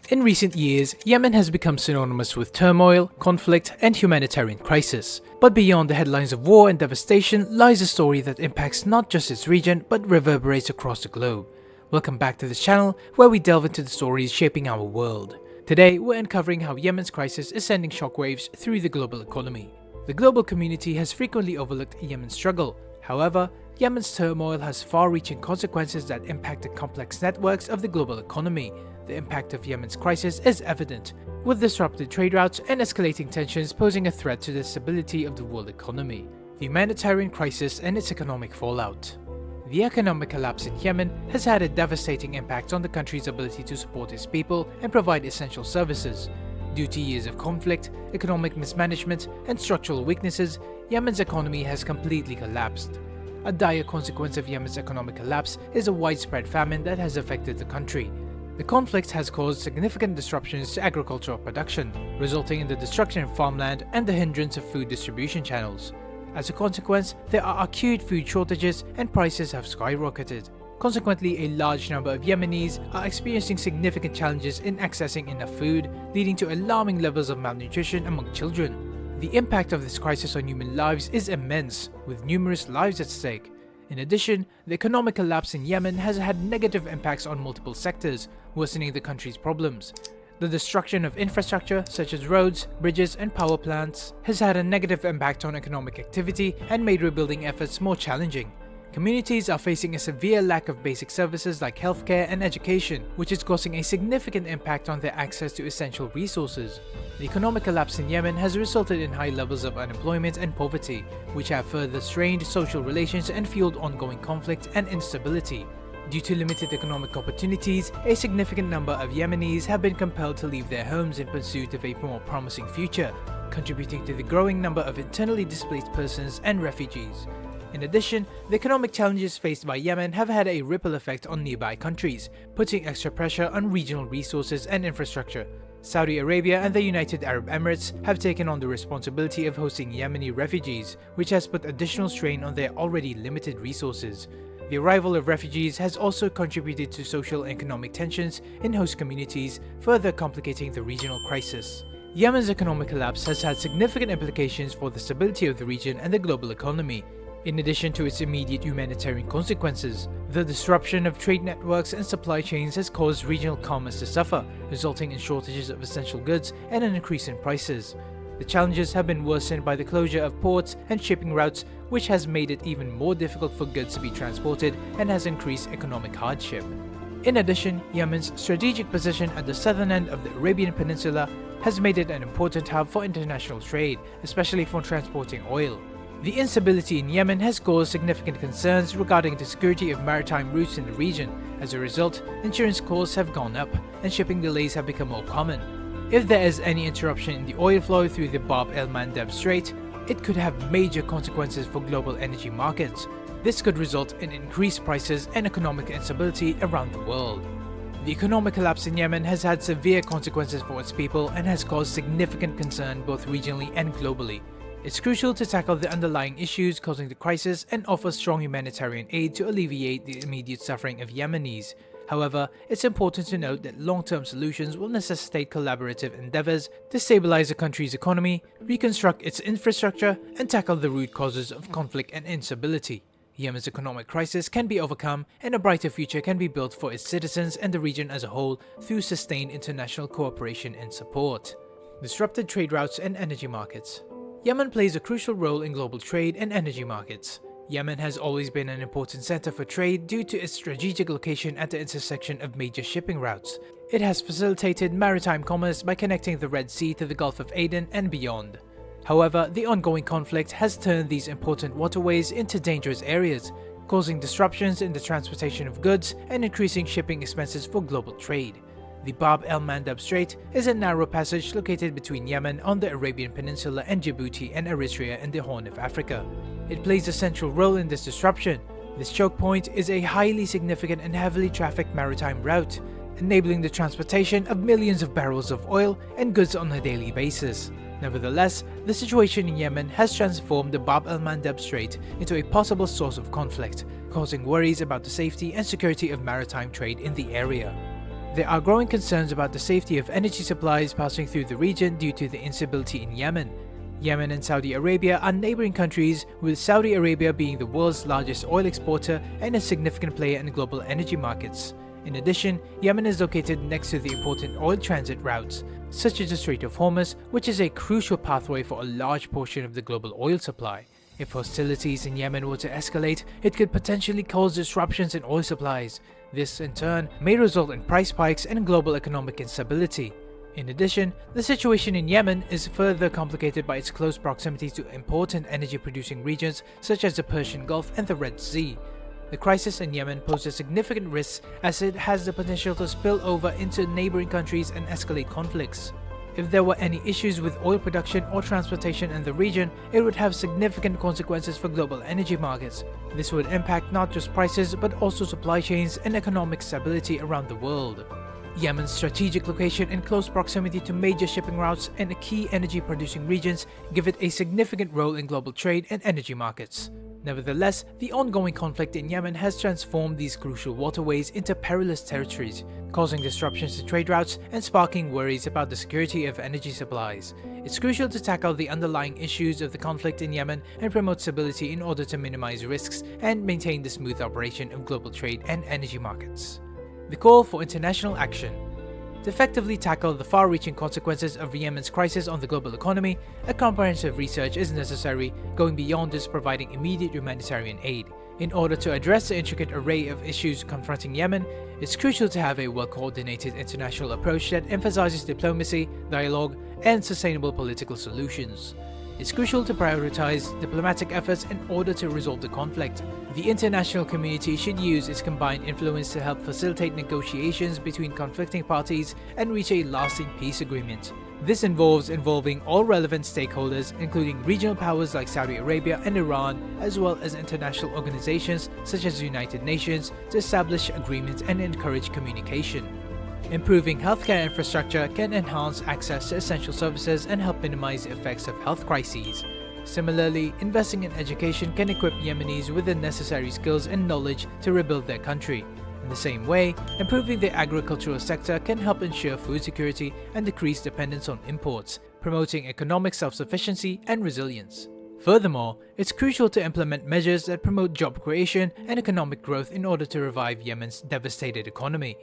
In recent years, Yemen has become synonymous with turmoil, conflict, and humanitarian crisis. But beyond the headlines of war and devastation lies a story that impacts not just its region but reverberates across the globe. Welcome back to this channel where we delve into the stories shaping our world. Today, we're uncovering how Yemen's crisis is sending shockwaves through the global economy. The global community has frequently overlooked Yemen's struggle. However, Yemen's turmoil has far-reaching consequences that impact the complex networks of the global economy. The impact of Yemen's crisis is evident, with disrupted trade routes and escalating tensions posing a threat to the stability of the world economy. The humanitarian crisis and its economic fallout. The economic collapse in Yemen has had a devastating impact on the country's ability to support its people and provide essential services. Due to years of conflict, economic mismanagement, and structural weaknesses, Yemen's economy has completely collapsed. A dire consequence of Yemen's economic collapse is a widespread famine that has affected the country. The conflict has caused significant disruptions to agricultural production, resulting in the destruction of farmland and the hindrance of food distribution channels. As a consequence, there are acute food shortages and prices have skyrocketed. Consequently, a large number of Yemenis are experiencing significant challenges in accessing enough food, leading to alarming levels of malnutrition among children. The impact of this crisis on human lives is immense, with numerous lives at stake. In addition, the economic collapse in Yemen has had negative impacts on multiple sectors, worsening the country's problems. The destruction of infrastructure such as roads, bridges, and power plants has had a negative impact on economic activity and made rebuilding efforts more challenging. Communities are facing a severe lack of basic services like healthcare and education, which is causing a significant impact on their access to essential resources. The economic collapse in Yemen has resulted in high levels of unemployment and poverty, which have further strained social relations and fueled ongoing conflict and instability. Due to limited economic opportunities, a significant number of Yemenis have been compelled to leave their homes in pursuit of a more promising future, contributing to the growing number of internally displaced persons and refugees. In addition, the economic challenges faced by Yemen have had a ripple effect on nearby countries, putting extra pressure on regional resources and infrastructure. Saudi Arabia and the United Arab Emirates have taken on the responsibility of hosting Yemeni refugees, which has put additional strain on their already limited resources. The arrival of refugees has also contributed to social and economic tensions in host communities, further complicating the regional crisis. Yemen's economic collapse has had significant implications for the stability of the region and the global economy. In addition to its immediate humanitarian consequences, the disruption of trade networks and supply chains has caused regional commerce to suffer, resulting in shortages of essential goods and an increase in prices. The challenges have been worsened by the closure of ports and shipping routes, which has made it even more difficult for goods to be transported and has increased economic hardship. In addition, Yemen's strategic position at the southern end of the Arabian Peninsula has made it an important hub for international trade, especially for transporting oil. The instability in Yemen has caused significant concerns regarding the security of maritime routes in the region. As a result, insurance costs have gone up and shipping delays have become more common. If there is any interruption in the oil flow through the Bab el-Mandeb Strait, it could have major consequences for global energy markets. This could result in increased prices and economic instability around the world. The economic collapse in Yemen has had severe consequences for its people and has caused significant concern both regionally and globally. It's crucial to tackle the underlying issues causing the crisis and offer strong humanitarian aid to alleviate the immediate suffering of Yemenis. However, it's important to note that long-term solutions will necessitate collaborative endeavors to stabilize the country's economy, reconstruct its infrastructure, and tackle the root causes of conflict and instability. Yemen's economic crisis can be overcome and a brighter future can be built for its citizens and the region as a whole through sustained international cooperation and support. Disrupted trade routes and energy markets. Yemen plays a crucial role in global trade and energy markets. Yemen has always been an important center for trade due to its strategic location at the intersection of major shipping routes. It has facilitated maritime commerce by connecting the Red Sea to the Gulf of Aden and beyond. However, the ongoing conflict has turned these important waterways into dangerous areas, causing disruptions in the transportation of goods and increasing shipping expenses for global trade. The Bab el-Mandeb Strait is a narrow passage located between Yemen on the Arabian Peninsula and Djibouti and Eritrea in the Horn of Africa. It plays a central role in this disruption. This choke point is a highly significant and heavily trafficked maritime route, enabling the transportation of millions of barrels of oil and goods on a daily basis. Nevertheless, the situation in Yemen has transformed the Bab el-Mandeb Strait into a possible source of conflict, causing worries about the safety and security of maritime trade in the area. There are growing concerns about the safety of energy supplies passing through the region due to the instability in Yemen. Yemen and Saudi Arabia are neighboring countries, with Saudi Arabia being the world's largest oil exporter and a significant player in global energy markets. In addition, Yemen is located next to the important oil transit routes, such as the Strait of Hormuz, which is a crucial pathway for a large portion of the global oil supply. If hostilities in Yemen were to escalate, it could potentially cause disruptions in oil supplies. This, in turn, may result in price spikes and global economic instability. In addition, the situation in Yemen is further complicated by its close proximity to important energy-producing regions such as the Persian Gulf and the Red Sea. The crisis in Yemen poses significant risks as it has the potential to spill over into neighboring countries and escalate conflicts. If there were any issues with oil production or transportation in the region, it would have significant consequences for global energy markets. This would impact not just prices but also supply chains and economic stability around the world. Yemen's strategic location and close proximity to major shipping routes and key energy-producing regions give it a significant role in global trade and energy markets. Nevertheless, the ongoing conflict in Yemen has transformed these crucial waterways into perilous territories, causing disruptions to trade routes and sparking worries about the security of energy supplies. It's crucial to tackle the underlying issues of the conflict in Yemen and promote stability in order to minimize risks and maintain the smooth operation of global trade and energy markets. The call for international action. To effectively tackle the far-reaching consequences of Yemen's crisis on the global economy, a comprehensive research is necessary, going beyond just providing immediate humanitarian aid. In order to address the intricate array of issues confronting Yemen, it's crucial to have a well-coordinated international approach that emphasizes diplomacy, dialogue, and sustainable political solutions. It's crucial to prioritize diplomatic efforts in order to resolve the conflict. The international community should use its combined influence to help facilitate negotiations between conflicting parties and reach a lasting peace agreement. This involves involving all relevant stakeholders, including regional powers like Saudi Arabia and Iran, as well as international organizations such as the United Nations, to establish agreements and encourage communication. Improving healthcare infrastructure can enhance access to essential services and help minimize the effects of health crises. Similarly, investing in education can equip Yemenis with the necessary skills and knowledge to rebuild their country. In the same way, improving the agricultural sector can help ensure food security and decrease dependence on imports, promoting economic self-sufficiency and resilience. Furthermore, it's crucial to implement measures that promote job creation and economic growth in order to revive Yemen's devastated economy.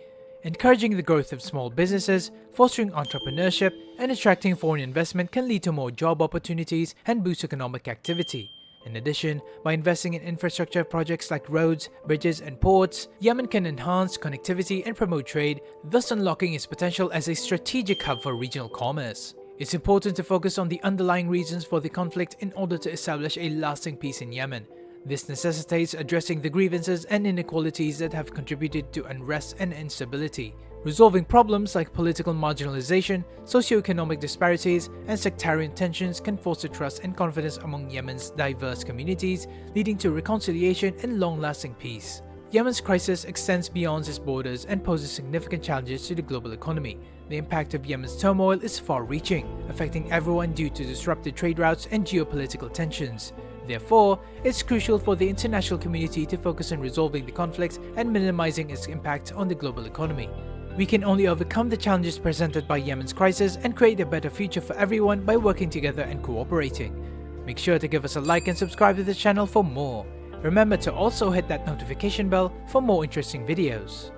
Encouraging the growth of small businesses, fostering entrepreneurship, and attracting foreign investment can lead to more job opportunities and boost economic activity. In addition, by investing in infrastructure projects like roads, bridges, and ports, Yemen can enhance connectivity and promote trade, thus unlocking its potential as a strategic hub for regional commerce. It's important to focus on the underlying reasons for the conflict in order to establish a lasting peace in Yemen. This necessitates addressing the grievances and inequalities that have contributed to unrest and instability. Resolving problems like political marginalization, socio-economic disparities, and sectarian tensions can foster trust and confidence among Yemen's diverse communities, leading to reconciliation and long-lasting peace. Yemen's crisis extends beyond its borders and poses significant challenges to the global economy. The impact of Yemen's turmoil is far-reaching, affecting everyone due to disrupted trade routes and geopolitical tensions. Therefore, it's crucial for the international community to focus on resolving the conflict and minimizing its impact on the global economy. We can only overcome the challenges presented by Yemen's crisis and create a better future for everyone by working together and cooperating. Make sure to give us a like and subscribe to the channel for more. Remember to also hit that notification bell for more interesting videos.